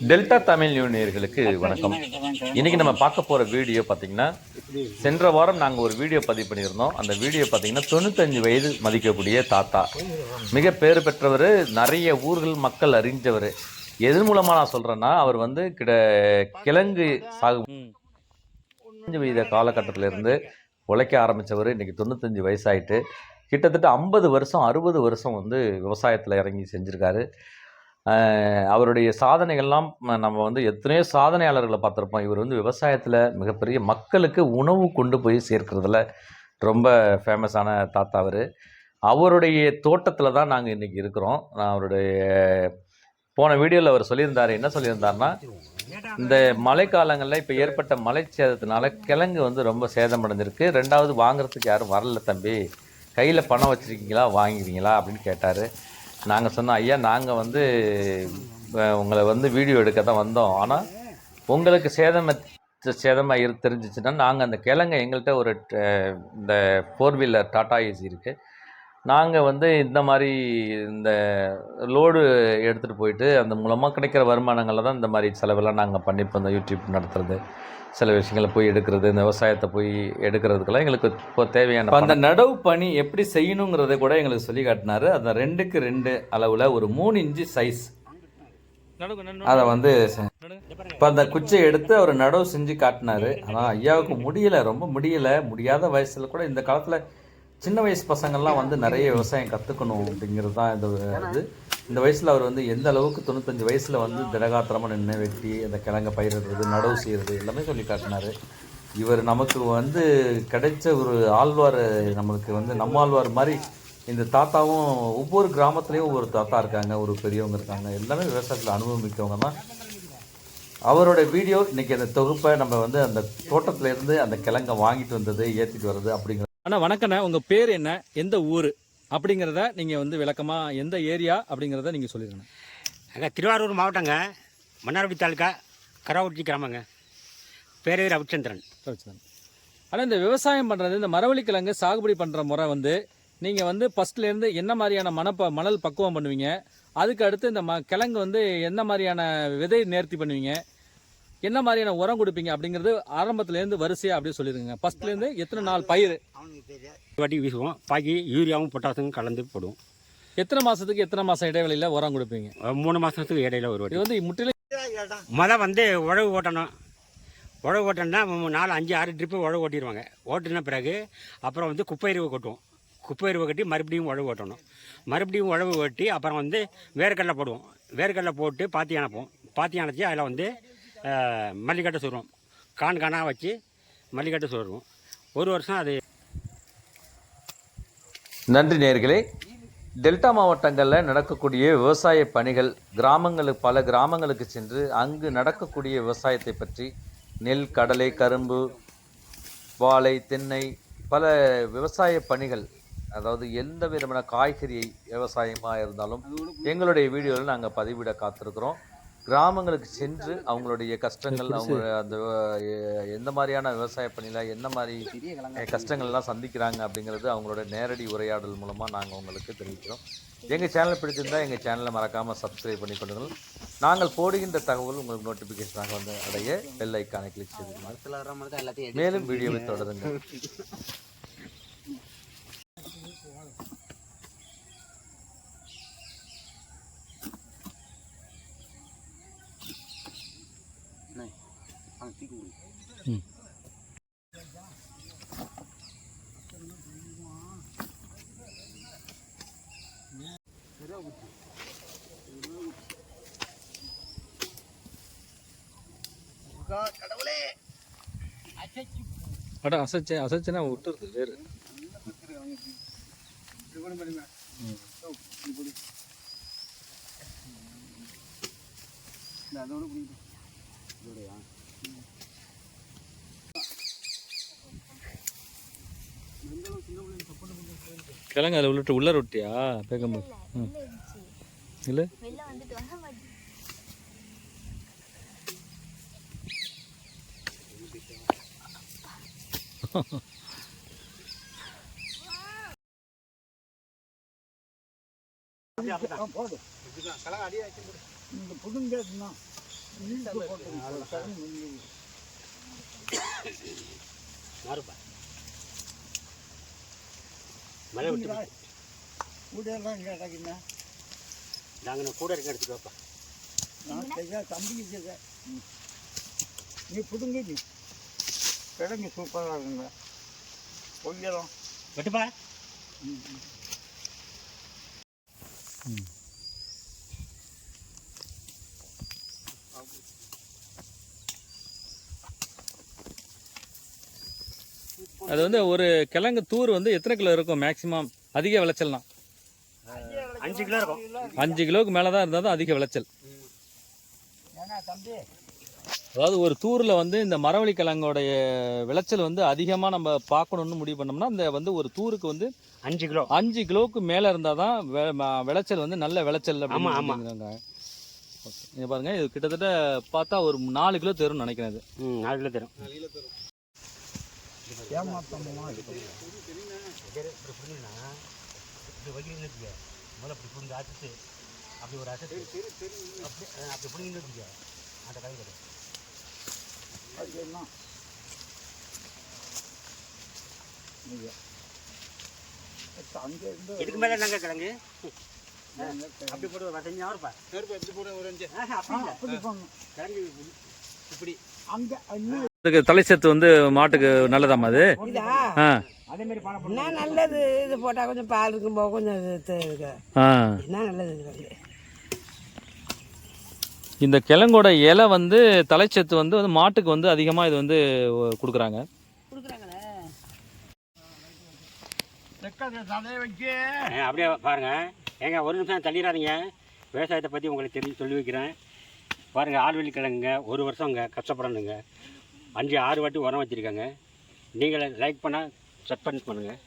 Delta Tamil யூனியர்களுக்கு வணக்கம். இன்னைக்கு நம்ம பார்க்க போகிற வீடியோ பார்த்தீங்கன்னா, சென்ற வாரம் நாங்கள் ஒரு வீடியோ பதிவு பண்ணியிருந்தோம். அந்த வீடியோ பார்த்தீங்கன்னா 95 வயது மதிக்கக்கூடிய தாத்தா, மிக பேறு பெற்றவர், நிறைய ஊர்கள் மக்கள் அறிஞ்சவர். எதன் மூலமாக நான் சொல்கிறேன்னா, அவர் வந்து கிழங்கு சாகுபடி 5 வயது காலகட்டத்திலிருந்து உழைக்க ஆரம்பித்தவர். இன்றைக்கி 95 வயசாயிட்டு கிட்டத்தட்ட 50 வருஷம் 60 வருஷம் வந்து விவசாயத்தில் இறங்கி செஞ்சுருக்காரு. அவருடைய சாதனைகள்லாம் நம்ம வந்து எத்தனையோ சாதனையாளர்களை பார்த்துருப்போம். இவர் வந்து விவசாயத்தில் மிகப்பெரிய மக்களுக்கு உணவு கொண்டு போய் சேர்க்கிறதுல ரொம்ப ஃபேமஸான தாத்தா அவர். அவருடைய தோட்டத்தில் தான் நாங்கள் இன்றைக்கி இருக்கிறோம். நான் அவருடைய போன வீடியோவில் அவர் சொல்லியிருந்தார். என்ன சொல்லியிருந்தார்னா, இந்த மழை காலங்களில் இப்போ ஏற்பட்ட மழை சேதத்தினால கிழங்கு வந்து ரொம்ப சேதமடைஞ்சிருக்கு. ரெண்டாவது வாங்குறதுக்கு யாரும் வரல தம்பி, கையில் பணம் வச்சுருக்கீங்களா, வாங்கிக்கிறீங்களா அப்படின்னு கேட்டார். நாங்கள் சொன்னோம், ஐயா நாங்கள் வந்து உங்களை வந்து வீடியோ எடுக்க தான் வந்தோம், ஆனால் உங்களுக்கு சேதமாக தெரிஞ்சிச்சுன்னா நாங்கள் அந்த கிழங்கை எங்கள்கிட்ட ஒரு இந்த 4 வீலர் டாடா ஏசி இருக்குது, நாங்கள் வந்து இந்த மாதிரி இந்த லோடு எடுத்துகிட்டு போயிட்டு அந்த மூலமாக கிடைக்கிற வருமானங்களில் தான் இந்த மாதிரி செலவெல்லாம் நாங்கள் பண்ணிப்போம். இந்த யூடியூப் நடத்துறது, சில விஷயங்களை போய் எடுக்கிறது, இந்த விவசாயத்தை போய் எடுக்கிறதுக்கெல்லாம் எங்களுக்கு இப்போ தேவையான அந்த நடவு பணி எப்படி செய்யணுங்கிறத கூட எங்களுக்கு சொல்லி காட்டினார். அந்த 2க்கு 2 அளவில் ஒரு 3 இன்ச்சு சைஸ் அதை வந்து இப்போ அந்த குச்சியை எடுத்து அவர் நடவு செஞ்சு காட்டினார். ஆனால் ஐயாவுக்கு முடியலை, ரொம்ப முடியாத வயசில் கூட இந்த காலத்தில் சின்ன வயசு பசங்கள்லாம் வந்து நிறைய விவசாயம் கற்றுக்கணும் அப்படிங்கிறது தான் இந்த வயசில் அவர் வந்து எந்த அளவுக்கு 95 வயசில் வந்து திடகாத்திரமாக நின்று வெட்டி அந்த கிழங்க பயிரிடுறது, நடவு செய்கிறது எல்லாமே சொல்லி காட்டினார். இவர் நமக்கு வந்து கிடைச்ச ஒரு ஆழ்வார், நம்மளுக்கு வந்து நம்ம ஆழ்வார் மாதிரி இந்த தாத்தாவும். ஒவ்வொரு கிராமத்துலேயும் ஒவ்வொரு தாத்தா இருக்காங்க, ஒரு பெரியவங்க இருக்காங்க, எல்லாமே விவசாயத்தில் அனுபவமிக்கவங்க தான். அவரோட வீடியோ இன்றைக்கி அந்த தொகுப்பை நம்ம வந்து அந்த தோட்டத்திலேருந்து அந்த கிழங்கை வாங்கிட்டு வந்தது, ஏற்றிட்டு வர்றது அப்படிங்கிறது. அண்ணா வணக்கண்ணா, உங்கள் பேர் என்ன, எந்த ஊர் அப்படிங்கிறத நீங்கள் வந்து விளக்கமாக எந்த ஏரியா அப்படிங்கிறத நீங்கள் சொல்லிடுங்க. அங்கே திருவாரூர் மாவட்டங்க, மன்னார்குடி தாலுக்கா, கராவட்டி கிராமங்க. பேர் ரவிச்சந்திரன். ஆனால் இந்த விவசாயம் பண்ணுறது, இந்த மரவள்ளிக்கிழங்கு சாகுபடி பண்ணுற முறை வந்து நீங்கள் வந்து ஃபஸ்ட்லேருந்து என்ன மாதிரியான மணல் பக்குவம் பண்ணுவீங்க, அதுக்கு அடுத்து இந்த கிழங்கு வந்து என்ன மாதிரியான விதை நேர்த்தி பண்ணுவீங்க, என்ன மாதிரியான உரம் கொடுப்பீங்க அப்படிங்கிறது ஆரம்பத்துலேருந்து வரிசையாக அப்படியே சொல்லிடுங்க. ஃபஸ்ட்லேருந்து எத்தனை நாள் பயிர் வாட்டி வீசுவோம், பாக்கி யூரியாவும் பொட்டாசும் கலந்து போடுவோம். எத்தனை மாதத்துக்கு எத்தனை மாதம் இடைவெளியில் உரம் கொடுப்பீங்க? 3 மாதத்துக்கு இடையில ஒரு வாட்டி. இது வந்து முற்றிலும் மொதல் வந்து உழவு ஓட்டணும். உழவு ஓட்டணும்னா 4, 5, 6 ட்ரிப்பு உழவு ஓட்டிடுவாங்க. ஓட்டின பிறகு அப்புறம் வந்து குப்பையறிவு கொட்டுவோம். குப்பையறிவு கட்டி மறுபடியும் உழவு ஓட்டணும். மறுபடியும் உழவு ஓட்டி அப்புறம் வந்து வேர்க்கடலை போடுவோம். வேர்க்கடலை போட்டு பாத்தி அணைப்போம். பாத்தி அணைச்சி அதில் வந்து மல்லிக்கட்டை சொல்லுவோம். காணாக வச்சு மல்லிக்கட்டை சொல்லுவோம். ஒரு வருஷம் அது. நன்றி நேயர்களே. டெல்டா மாவட்டங்களில் நடக்கக்கூடிய விவசாய பணிகள், பல கிராமங்களுக்கு சென்று அங்கு நடக்கக்கூடிய விவசாயத்தை பற்றி, நெல், கடலை, கரும்பு, வாழை, தென்னை, பல விவசாய பணிகள், அதாவது எந்த விதமான காய்கறி விவசாயமாக இருந்தாலும் எங்களுடைய வீடியோவில் நாங்கள் பதிவிட காத்திருக்கிறோம். கிராமங்களுக்கு சென்று அவங்களுடைய கஷ்டங்கள், அவங்க அந்த எந்த மாதிரியான விவசாய பணியில் என்ன மாதிரி கஷ்டங்கள்லாம் சந்திக்கிறாங்க அப்படிங்கிறது அவங்களோட நேரடி உரையாடல் மூலமாக நாங்கள் உங்களுக்கு தெரிவிக்கிறோம். எங்கள் சேனலை பிடிச்சிருந்தால் எங்கள் சேனலை மறக்காமல் சப்ஸ்கிரைப் பண்ணி கொள்ளுங்கள். நாங்கள் போடுகின்ற தகவல் உங்களுக்கு நோட்டிஃபிகேஷனாக வந்து அடைய பெல் ஐக்கானை கிளிக் செய்து மேலும் வீடியோவை தொடருங்கள். அசைச்சுனா விட்டுருது வேறு. கிழங்கு அதில் உள்ள ரொட்டியா பேக்கம்போது இல்லை போடு. இந்த புடுங்கன்னா மாறுப்பா மழை விட்டு கூடையெல்லாம் கேட்டாக்கிண்ணா நாங்கள் கூட இருக்க எடுத்துட்டு வாப்பா நான் செய்ய தம்பிக்கு செய்ய நீ புடுங்க நீ கிழங்கு சூப்பராக இருக்குங்க பொய்யலாம் வெட்டுப்பா அது வந்து ஒரு கிழங்கு தூர் வந்து எத்தனை கிலோ இருக்கும் மேக்ஸிமம் அதிக விளைச்சல்னா? 5 கிலோ இருக்கும். 5 கிலோவுக்கு மேலே தான் இருந்தால் தான் அதிக விளைச்சல். ஏன்னா தம்பி அதாவது ஒரு தூரில் வந்து இந்த மரவள்ளி கிழங்கோடைய விளைச்சல் வந்து அதிகமாக நம்ம பார்க்கணுன்னு முடிவு பண்ணோம்னா இந்த வந்து ஒரு தூருக்கு வந்து 5 கிலோ 5 கிலோவுக்கு மேலே இருந்தால் தான் விளைச்சல் வந்து நல்ல விளைச்சல் ஆமா. அப்படிங்கிறாங்க. இங்கே பாருங்க, இது கிட்டத்தட்ட பார்த்தா ஒரு 4 கிலோ தரும்னு நினைக்கிறேன். இது 4 கிலோ தரும். ஏமாத்தமாக இருக்கும் இப்படி வைக்கிறீங்கன்னு வச்சுக்க, முதல்ல அப்படி பிடிங்க அசத்து, அப்படி ஒரு அசத்து அப்படி பிடிங்கன்னு வச்சுக்க, அந்த கை கிடையாது. அது என்ன அங்கே இருந்து இதுக்கு மேலே நாங்கள் கிழங்கு அப்படி போட்டு ஒரு 5 ஹவர் எப்படி போட ஒரு 5 அப்படி பண்ணணும் கிழங்கு இப்படி அங்கே இன்னும் இதுக்கு தலைச்சத்து வந்து மாட்டுக்கு நல்லதாம்மா அது? இதா ஆ அதே மாதிரி பாலை போட்டு என்ன நல்லது, இது போட்டால் கொஞ்சம் பால் இருக்கும் போது கொஞ்சம் இது இருக்கு. ஆ என்ன நல்லது இது வந்து இந்த கிழங்கோட இலை வந்து தலைச்சத்து வந்து மாட்டுக்கு வந்து அதிகமாக இது வந்து கொடுக்குறாங்க. கொடுக்குறாங்களே. தலையை வச்சு அப்படியே பாருங்க. ஏங்க ஒரு நிமிஷம் தள்ளிடாதீங்க, விவசாயத்தை பற்றி உங்களுக்கு தெரிஞ்சு சொல்லி வைக்கிறேன். பாருங்கள், ஆழ்வெள்ளி கிழங்குங்க, ஒரு வருஷங்க கஷ்டப்படணுங்க, 5-6 வாட்டி உரம் வச்சுருக்காங்க. நீங்களே லைக் பண்ணால் சப்ஸ்கிரைப் பண்ணுங்கள்.